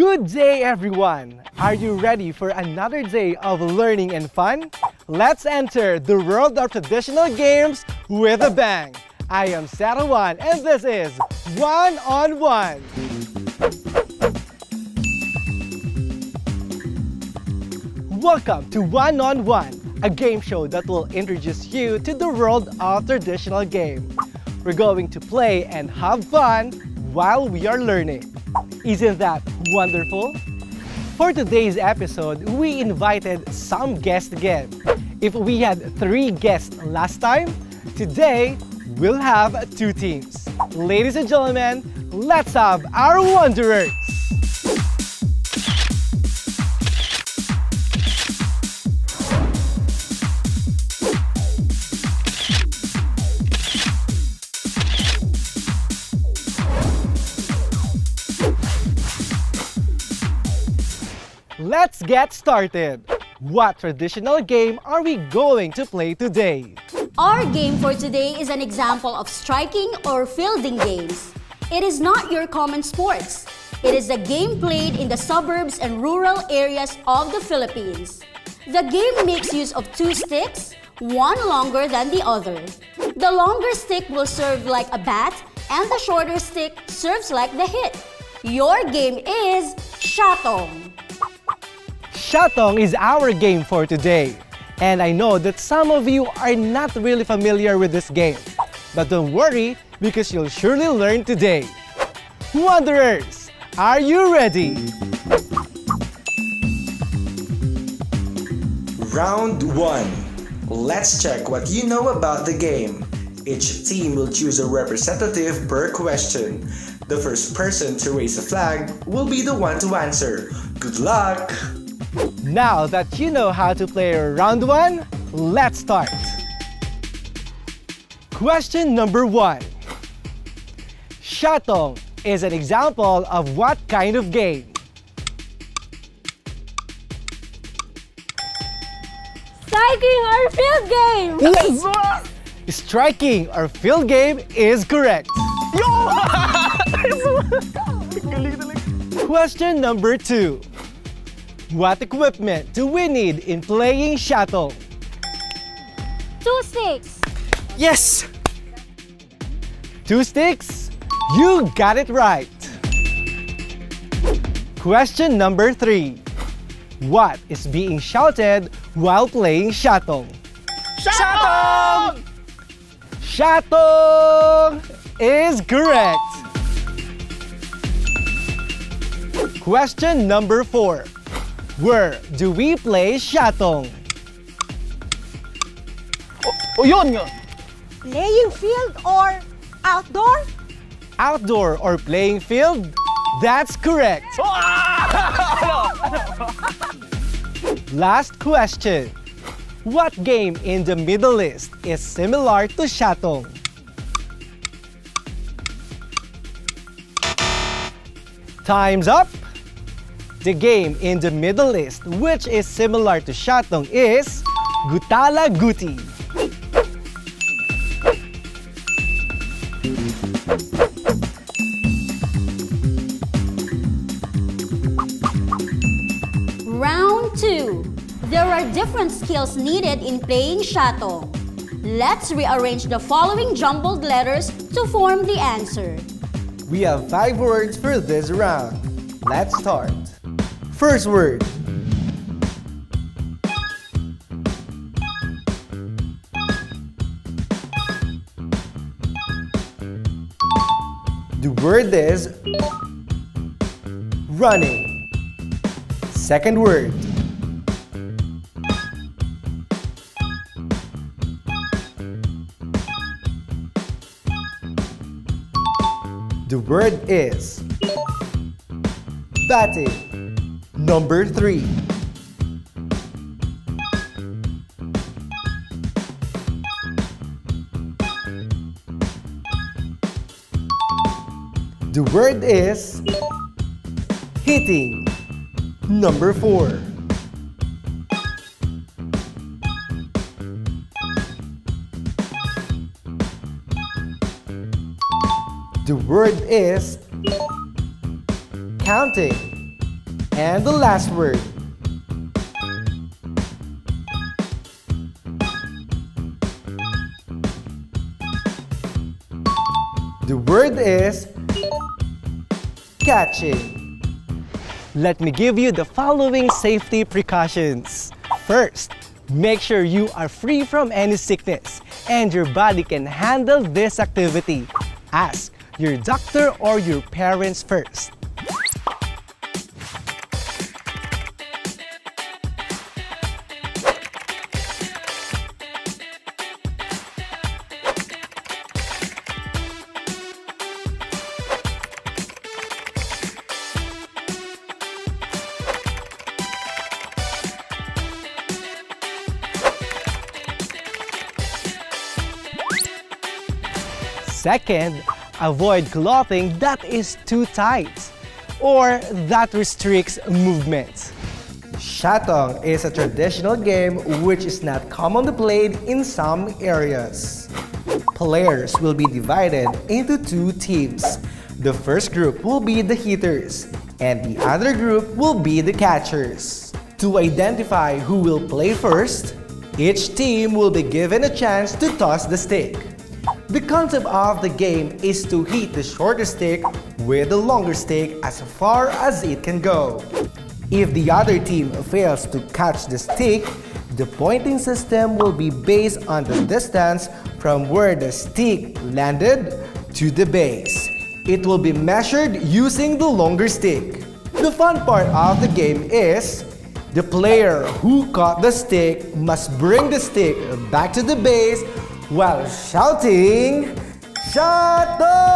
Good day, everyone! Are you ready for another day of learning and fun? Let's enter the world of traditional games with a bang! I am Shatong and this is One-on-One! Welcome to One-on-One, a game show that will introduce you to the world of traditional game. We're going to play and have fun while we are learning. Isn't that wonderful? For today's episode, we invited some guests again. If we had 3 guests last time, today we'll have 2 teams. Ladies and gentlemen, let's have our Wanderers! Let's get started! What traditional game are we going to play today? Our game for today is an example of striking or fielding games. It is not your common sports. It is a game played in the suburbs and rural areas of the Philippines. The game makes use of 2 sticks, one longer than the other. The longer stick will serve like a bat and the shorter stick serves like the hit. Your game is Shatong. Shatong is our game for today. And I know that some of you are not really familiar with this game. But don't worry, because you'll surely learn today. Wanderers, are you ready? Round 1. Let's check what you know about the game. Each team will choose a representative per question. The first person to raise a flag will be the one to answer. Good luck! Now that you know how to play round 1, let's start. Question number 1. Shatong is an example of what kind of game? Striking or field game! Yes! Striking or field game is correct. Question number 2. What equipment do we need in playing Shatong? 2 sticks. Yes! 2 sticks? You got it right! Question number 3. What is being shouted while playing Shatong? Shatong! Shatong is correct! Question number 4. Where do we play Shatong? Yun nga! Playing field or outdoor? Outdoor or playing field? That's correct! Last question. What game in the Middle East is similar to Shatong? Time's up! The game in the Middle East which is similar to Shatong is Gutala Guti. Round 2. There are different skills needed in playing Shatong. Let's rearrange the following jumbled letters to form the answer. We have 5 words for this round. Let's start. First word. The word is running. Second word. The word is batting. Number 3. The word is hitting. Number 4. The word is counting. And the last word. The word is catching. Let me give you the following safety precautions. First, make sure you are free from any sickness and your body can handle this activity. Ask your doctor or your parents first. Second, avoid clothing that is too tight or that restricts movement. Shatong is a traditional game which is not commonly played in some areas. Players will be divided into two teams. The first group will be the hitters and the other group will be the catchers. To identify who will play first, each team will be given a chance to toss the stick. The concept of the game is to hit the shorter stick with the longer stick as far as it can go. If the other team fails to catch the stick, the pointing system will be based on the distance from where the stick landed to the base. It will be measured using the longer stick. The fun part of the game is the player who caught the stick must bring the stick back to the base while shouting, "Shatong!"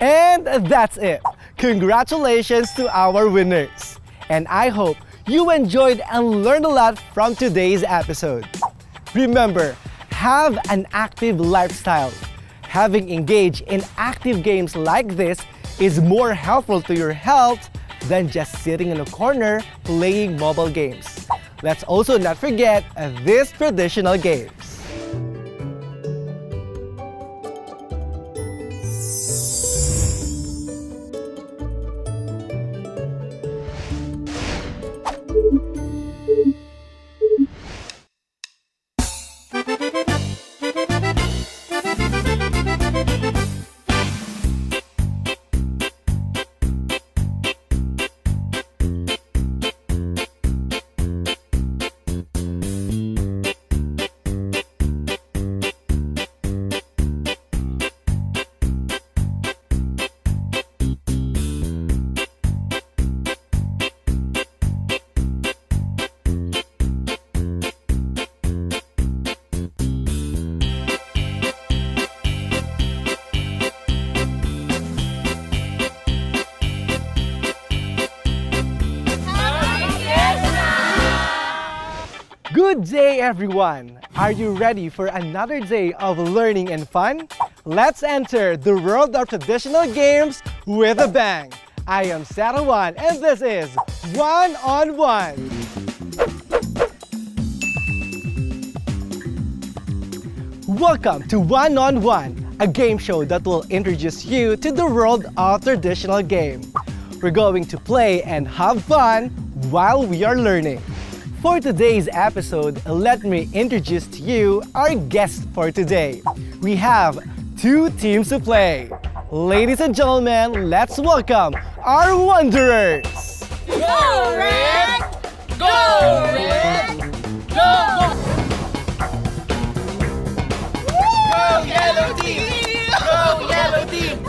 And that's it. Congratulations to our winners. And I hope you enjoyed and learned a lot from today's episode. Remember, have an active lifestyle. Having engaged in active games like this is more helpful to your health than just sitting in a corner playing mobile games. Let's also not forget these traditional games. Good day, everyone! Are you ready for another day of learning and fun? Let's enter the world of traditional games with a bang! I am Shatong and this is One on One! Welcome to One on One, a game show that will introduce you to the world of traditional game. We're going to play and have fun while we are learning. For today's episode, let me introduce to you our guest for today. We have two teams to play. Ladies and gentlemen, let's welcome our Wanderers! Go Red! Go Red! Go! Go Yellow Team! Go Yellow Team!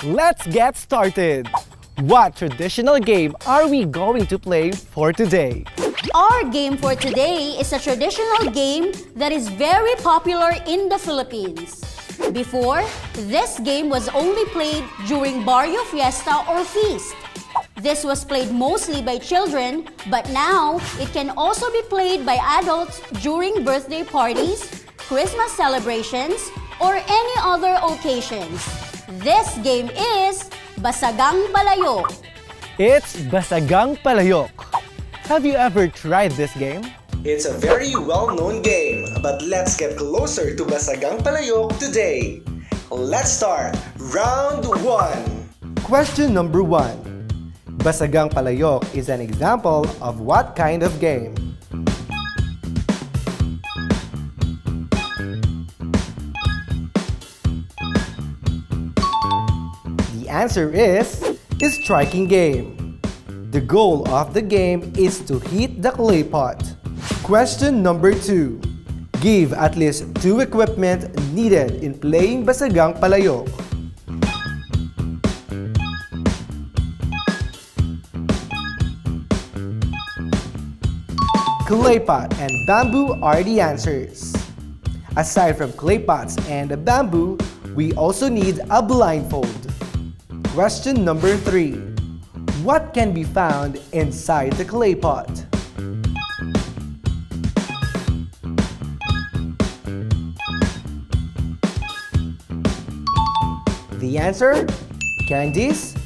Let's get started! What traditional game are we going to play for today? Our game for today is a traditional game that is very popular in the Philippines. Before, this game was only played during barrio fiesta or feast. This was played mostly by children, but now it can also be played by adults during birthday parties, Christmas celebrations, or any other occasions. This game is Basagang Palayok. It's Basagang Palayok. Have you ever tried this game? It's a very well-known game, but let's get closer to Basagang Palayok today. Let's start round 1. Question number 1. Basagang Palayok is an example of what kind of game? The answer is a striking game. The goal of the game is to hit the clay pot. Question number 2. Give at least 2 equipment needed in playing Basagang Palayok. Clay pot and bamboo are the answers. Aside from clay pots and a bamboo, we also need a blindfold. Question number 3. What can be found inside the clay pot? The answer? Candies,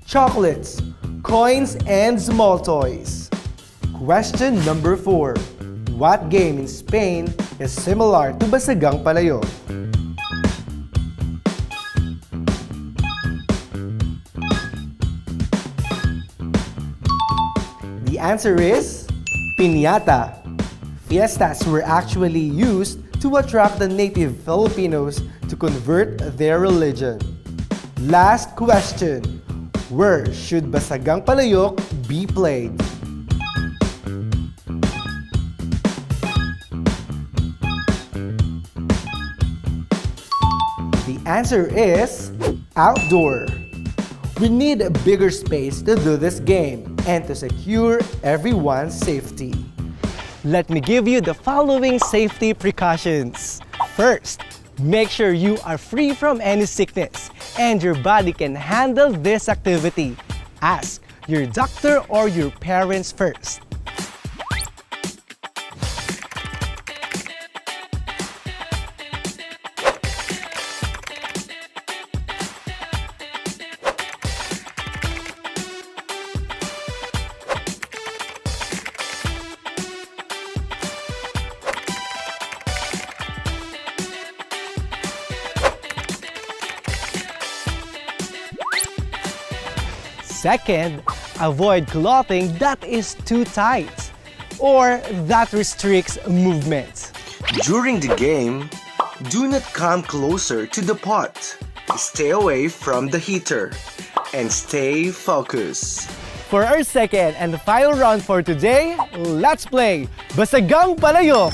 chocolates, coins, and small toys. Question number 4. What game in Spain is similar to Basagang Palayok? The answer is piñata. Fiestas were actually used to attract the native Filipinos to convert their religion. Last question. Where should Basagang Palayok be played? The answer is outdoor. We need a bigger space to do this game and to secure everyone's safety. Let me give you the following safety precautions. First, make sure you are free from any sickness and your body can handle this activity. Ask your doctor or your parents first. Second, avoid clothing that is too tight or that restricts movement. During the game, do not come closer to the pot. Stay away from the heater and stay focused. For our second and final round for today, let's play Basagang Palayok!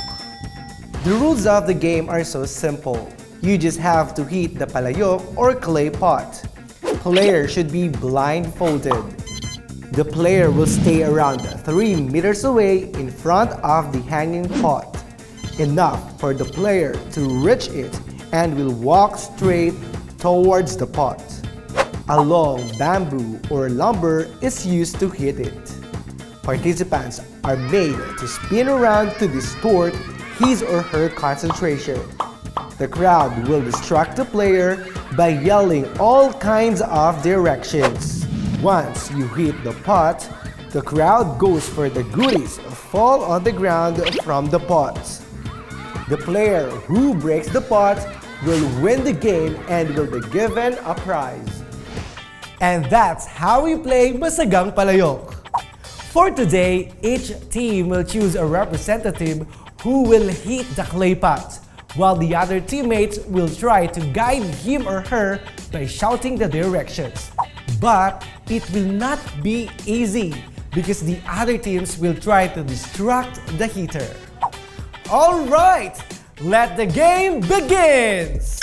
The rules of the game are so simple. You just have to hit the palayok or clay pot. Player should be blindfolded. The player will stay around 3 meters away in front of the hanging pot, enough for the player to reach it, and will walk straight towards the pot. A long bamboo or lumber is used to hit it. Participants are made to spin around to distort his or her concentration. The crowd will distract the player by yelling all kinds of directions. Once you hit the pot, the crowd goes for the goodies fall on the ground from the pot. The player who breaks the pot will win the game and will be given a prize. And that's how we play Basagang Palayok. For today, each team will choose a representative who will hit the clay pot, while the other teammates will try to guide him or her by shouting the directions. But it will not be easy because the other teams will try to distract the hitter. Alright, let the game begins!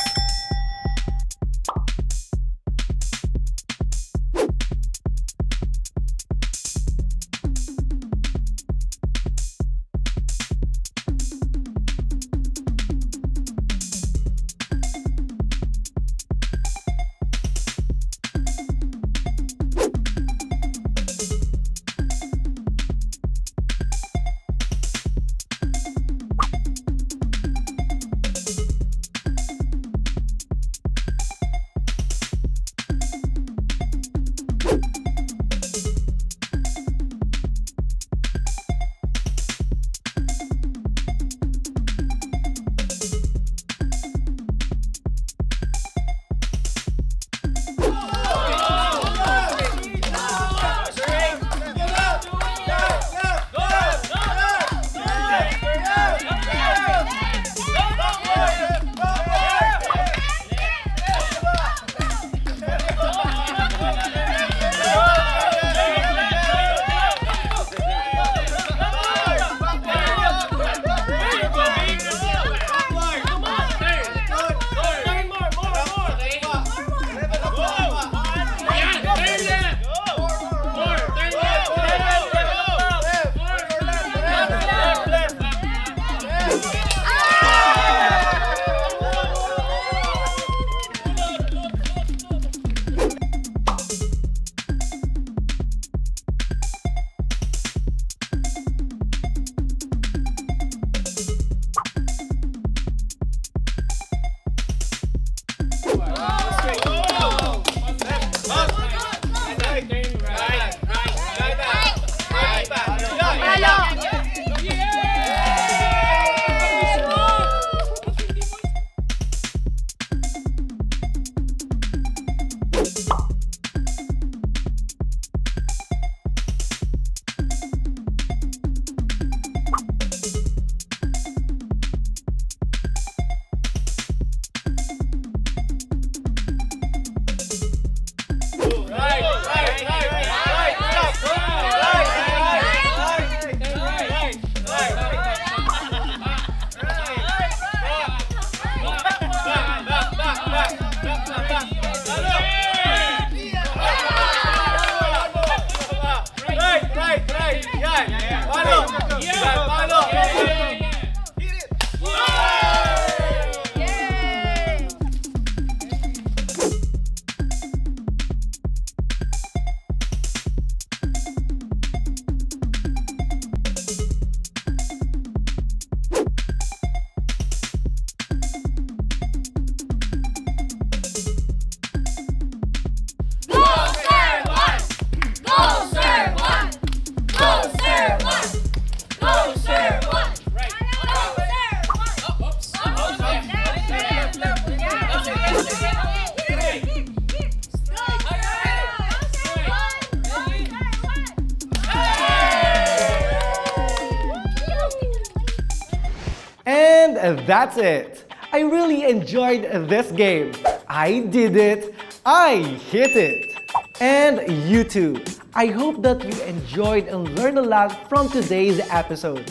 And that's it. I really enjoyed this game. I did it. I hit it. And you too. I hope that you enjoyed and learned a lot from today's episode.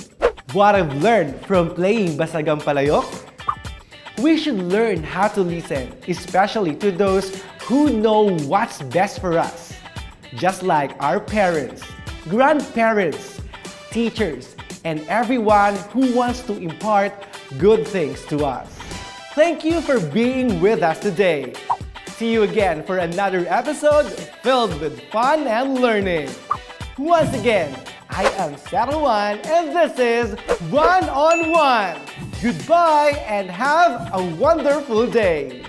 What I've learned from playing Basagang Palayok? We should learn how to listen, especially to those who know what's best for us. Just like our parents, grandparents, teachers, and everyone who wants to impart good things to us. Thank you for being with us today. See you again for another episode filled with fun and learning. Once again, I am Shatong and this is One on One. Goodbye and have a wonderful day.